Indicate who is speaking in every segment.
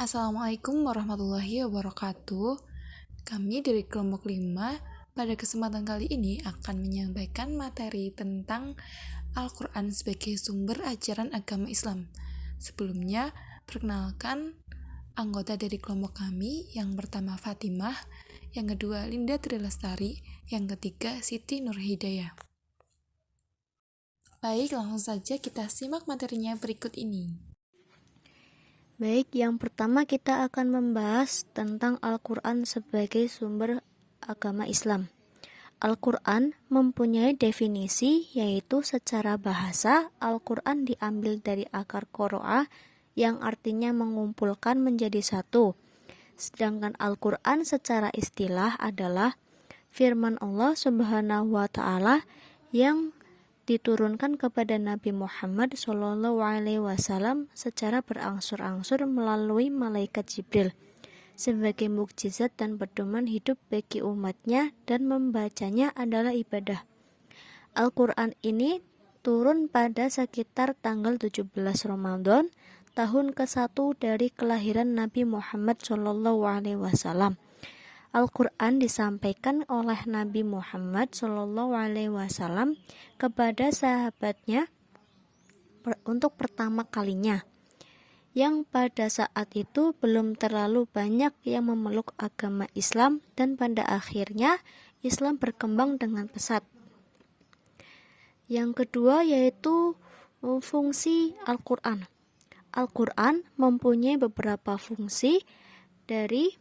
Speaker 1: Assalamualaikum warahmatullahi wabarakatuh. Kami dari kelompok 5 pada kesempatan kali ini akan menyampaikan materi tentang Al-Quran sebagai sumber ajaran agama Islam. Sebelumnya, perkenalkan anggota dari kelompok kami. Yang pertama Fatimah, yang kedua Linda Trilestari, yang ketiga Siti Nurhidayah. Baik, langsung saja kita simak materinya berikut ini.
Speaker 2: Baik, yang pertama kita akan membahas tentang Al-Quran sebagai sumber agama Islam. Al-Quran mempunyai definisi, yaitu secara bahasa, Al-Quran diambil dari akar qoro'ah yang artinya mengumpulkan menjadi satu. Sedangkan Al-Quran secara istilah adalah firman Allah Subhanahu wa Ta'ala yang diturunkan kepada Nabi Muhammad SAW secara berangsur-angsur melalui malaikat Jibril sebagai mukjizat dan pedoman hidup bagi umatnya, dan membacanya adalah ibadah. Al-Quran ini turun pada sekitar tanggal 17 Ramadan tahun ke-1 dari kelahiran Nabi Muhammad SAW. Al-Quran disampaikan oleh Nabi Muhammad SAW kepada sahabatnya untuk pertama kalinya, yang pada saat itu belum terlalu banyak yang memeluk agama Islam, dan pada akhirnya Islam berkembang dengan pesat. Yang kedua yaitu fungsi Al-Quran. Al-Quran mempunyai beberapa fungsi dari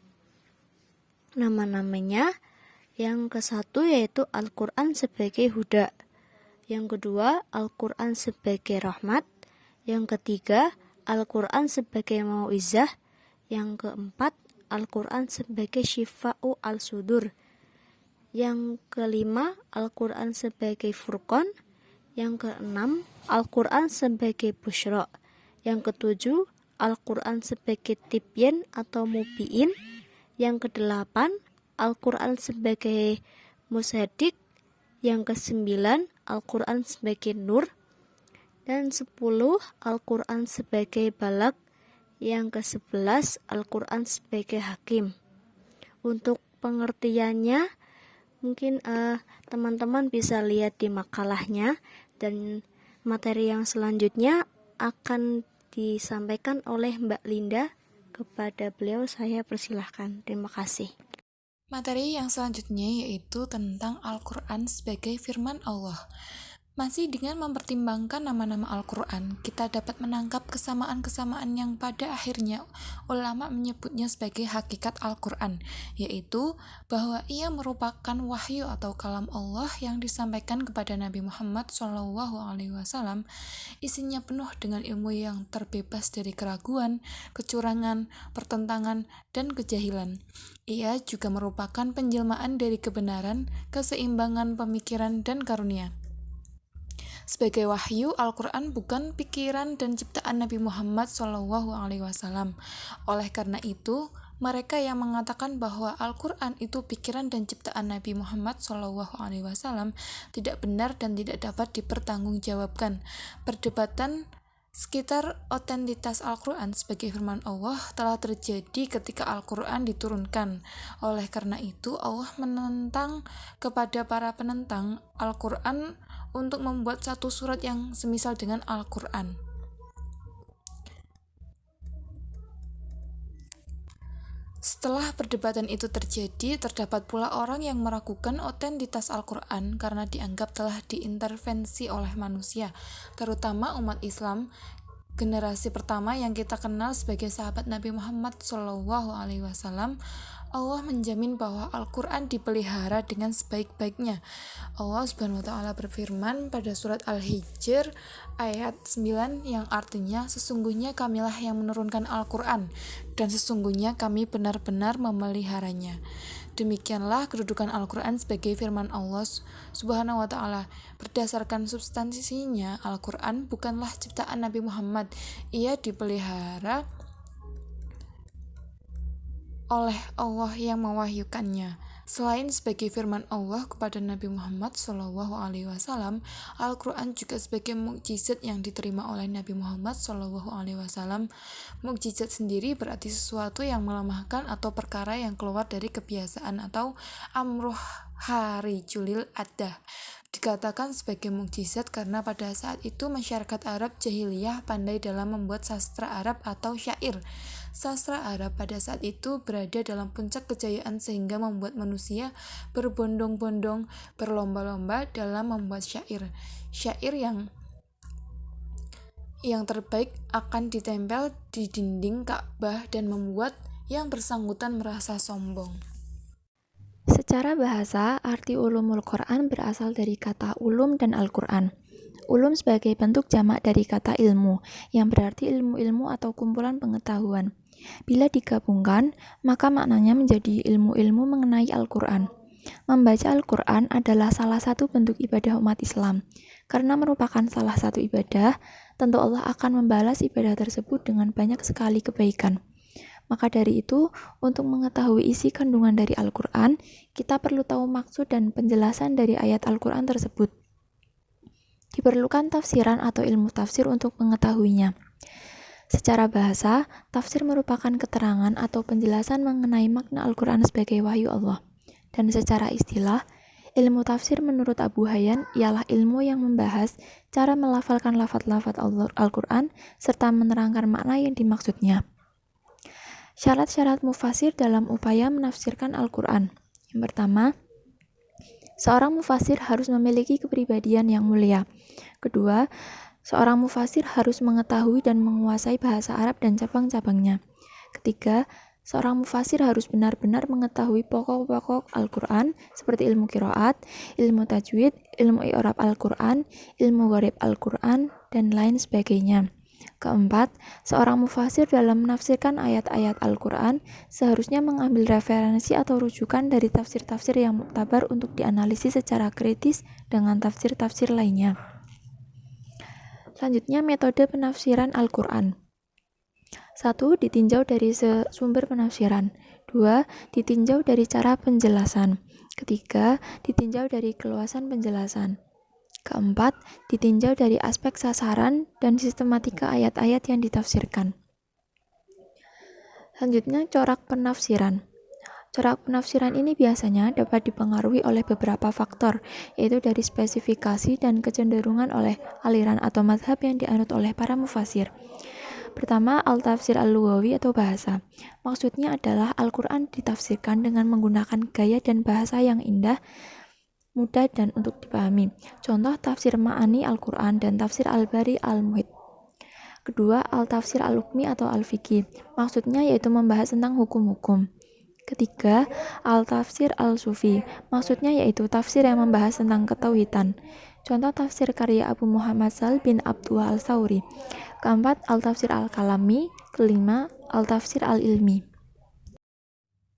Speaker 2: nama-namanya. Yang ke-1 yaitu Al-Quran sebagai huda. Yang kedua, Al-Quran sebagai rahmat. Yang ketiga, Al-Quran sebagai mau'izah. Yang keempat, Al-Quran sebagai syifa'u al-sudur. Yang kelima, Al-Quran sebagai furqan. Yang keenam, Al-Quran sebagai busyra. Yang ketujuh, Al-Quran sebagai tibyan atau mubiin. Yang kedelapan, Al-Quran sebagai musaddiq. Yang kesembilan, Al-Quran sebagai nur. Dan 10, Al-Quran sebagai balagh. Yang ke-11, Al-Quran sebagai hakim. Untuk pengertiannya mungkin teman-teman bisa lihat di makalahnya, dan materi yang selanjutnya akan disampaikan oleh Mbak Linda. Kepada beliau saya persilahkan. Terima kasih.
Speaker 1: Materi yang selanjutnya yaitu tentang Al-Quran sebagai firman Allah. Masih dengan mempertimbangkan nama-nama Al-Quran, kita dapat menangkap kesamaan-kesamaan yang pada akhirnya ulama menyebutnya sebagai hakikat Al-Quran, yaitu bahwa ia merupakan wahyu atau kalam Allah yang disampaikan kepada Nabi Muhammad SAW. Isinya penuh dengan ilmu yang terbebas dari keraguan, kecurangan, pertentangan, dan kejahilan. Ia juga merupakan penjelmaan dari kebenaran, keseimbangan pemikiran, dan karunia. Sebagai wahyu, Al-Quran bukan pikiran dan ciptaan Nabi Muhammad SAW. Oleh karena itu, mereka yang mengatakan bahwa Al-Quran itu pikiran dan ciptaan Nabi Muhammad SAW tidak benar dan tidak dapat dipertanggungjawabkan. Perdebatan sekitar otentitas Al-Quran sebagai firman Allah telah terjadi ketika Al-Quran diturunkan. Oleh karena itu, Allah menentang kepada para penentang Al-Quran untuk membuat satu surat yang semisal dengan Al-Quran. Setelah perdebatan itu terjadi, terdapat pula orang yang meragukan otentitas Al-Quran karena dianggap telah diintervensi oleh manusia, terutama umat Islam generasi pertama yang kita kenal sebagai sahabat Nabi Muhammad SAW. Allah menjamin bahwa Al-Quran dipelihara dengan sebaik-baiknya. Allah Subhanahu wa Ta'ala berfirman pada surat Al-Hijr ayat 9 yang artinya, sesungguhnya kamilah yang menurunkan Al-Quran dan sesungguhnya kami benar-benar memeliharanya. Demikianlah kedudukan Al-Quran sebagai firman Allah Subhanahu wa Ta'ala. Berdasarkan substansinya, Al-Quran bukanlah ciptaan Nabi Muhammad. Ia dipelihara oleh Allah yang mewahyukannya. Selain sebagai firman Allah kepada Nabi Muhammad SAW, Al-Quran juga sebagai mukjizat yang diterima oleh Nabi Muhammad SAW. Mukjizat sendiri berarti sesuatu yang melemahkan atau perkara yang keluar dari kebiasaan atau amruh hari julil adah. Dikatakan sebagai mukjizat karena pada saat itu masyarakat Arab jahiliyah pandai dalam membuat sastra Arab atau syair. Sastra Arab pada saat itu berada dalam puncak kejayaan sehingga membuat manusia berbondong-bondong, berlomba-lomba dalam membuat syair. Syair yang terbaik akan ditempel di dinding Ka'bah dan membuat yang bersangkutan merasa sombong.
Speaker 3: Secara bahasa, arti ulumul Quran berasal dari kata ulum dan Al-Quran. Ulum sebagai bentuk jamak dari kata ilmu, yang berarti ilmu-ilmu atau kumpulan pengetahuan. Bila digabungkan, maka maknanya menjadi ilmu-ilmu mengenai Al-Quran. Membaca Al-Quran adalah salah satu bentuk ibadah umat Islam. Karena merupakan salah satu ibadah, tentu Allah akan membalas ibadah tersebut dengan banyak sekali kebaikan. Maka dari itu, untuk mengetahui isi kandungan dari Al-Quran, kita perlu tahu maksud dan penjelasan dari ayat Al-Quran tersebut. Diperlukan tafsiran atau ilmu tafsir untuk mengetahuinya. Secara bahasa, tafsir merupakan keterangan atau penjelasan mengenai makna Al-Quran sebagai wahyu Allah. Dan secara istilah, ilmu tafsir menurut Abu Hayyan ialah ilmu yang membahas cara melafalkan lafaz-lafaz Al-Quran serta menerangkan makna yang dimaksudnya. Syarat-syarat mufasir dalam upaya menafsirkan Al-Quran. Yang pertama, seorang mufasir harus memiliki kepribadian yang mulia. Kedua, seorang mufasir harus mengetahui dan menguasai bahasa Arab dan cabang-cabangnya. Ketiga, seorang mufasir harus benar-benar mengetahui pokok-pokok Al-Quran seperti ilmu qiraat, ilmu tajwid, ilmu i'rab Al-Quran, ilmu gharib Al-Quran, dan lain sebagainya. Keempat, seorang mufasir dalam menafsirkan ayat-ayat Al-Quran seharusnya mengambil referensi atau rujukan dari tafsir-tafsir yang muktabar untuk dianalisis secara kritis dengan tafsir-tafsir lainnya. Selanjutnya, metode penafsiran Al-Quran. 1. Ditinjau dari sumber penafsiran. 2. Ditinjau dari cara penjelasan. Ketiga, ditinjau dari keluasan penjelasan. Keempat, ditinjau dari aspek sasaran dan sistematika ayat-ayat yang ditafsirkan. Selanjutnya, corak penafsiran. Corak penafsiran ini biasanya dapat dipengaruhi oleh beberapa faktor, yaitu dari spesifikasi dan kecenderungan oleh aliran atau mazhab yang dianut oleh para mufasir. Pertama, al-tafsir al-lughawi atau bahasa. Maksudnya adalah Al-Quran ditafsirkan dengan menggunakan gaya dan bahasa yang indah, mudah dan untuk dipahami. Contoh tafsir Ma'ani Al-Quran dan tafsir Al-Bari Al-Muhit. Kedua, al-tafsir al-hukmi atau al-fiqhi. Maksudnya yaitu membahas tentang hukum-hukum. Ketiga, al-tafsir al-sufi. Maksudnya yaitu tafsir yang membahas tentang ketauhidan. Contoh tafsir karya Abu Muhammad Sal bin Abdullah al-Sauri. Keempat, al-tafsir al-kalami. Kelima, al-tafsir al-ilmi.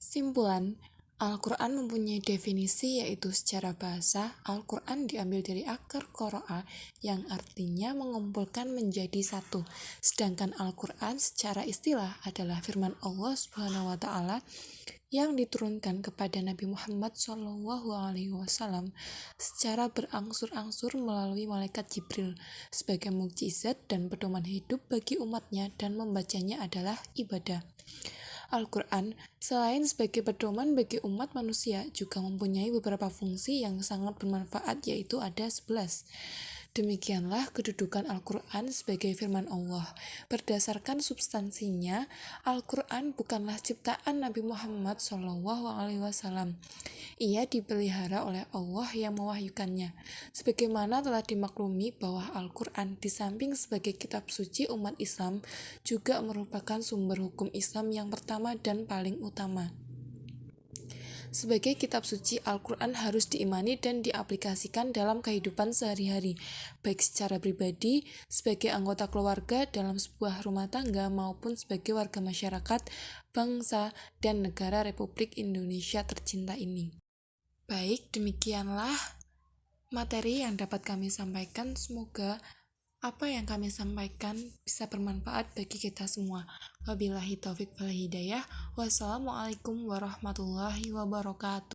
Speaker 1: Simpulan, Al-Quran mempunyai definisi yaitu secara bahasa, Al-Quran diambil dari akar qara'a yang artinya mengumpulkan menjadi satu. Sedangkan Al-Quran secara istilah adalah firman Allah Subhanahu wa Ta'ala yang diturunkan kepada Nabi Muhammad SAW secara berangsur-angsur melalui malaikat Jibril sebagai mukjizat dan pedoman hidup bagi umatnya, dan membacanya adalah ibadah. Al-Quran, selain sebagai pedoman bagi umat manusia, juga mempunyai beberapa fungsi yang sangat bermanfaat, yaitu ada 11. Demikianlah kedudukan Al-Quran sebagai firman Allah. Berdasarkan substansinya, Al-Quran bukanlah ciptaan Nabi Muhammad SAW. Ia dipelihara oleh Allah yang mewahyukannya. Sebagaimana telah dimaklumi bahwa Al-Quran di samping sebagai kitab suci umat Islam, juga merupakan sumber hukum Islam yang pertama dan paling utama. Sebagai kitab suci, Al-Quran harus diimani dan diaplikasikan dalam kehidupan sehari-hari, baik secara pribadi, sebagai anggota keluarga dalam sebuah rumah tangga, maupun sebagai warga masyarakat, bangsa, dan negara Republik Indonesia tercinta ini. Baik, demikianlah materi yang dapat kami sampaikan. Semoga apa yang kami sampaikan bisa bermanfaat bagi kita semua. Wabillahi taufik wal hidayah. Wassalamualaikum warahmatullahi wabarakatuh.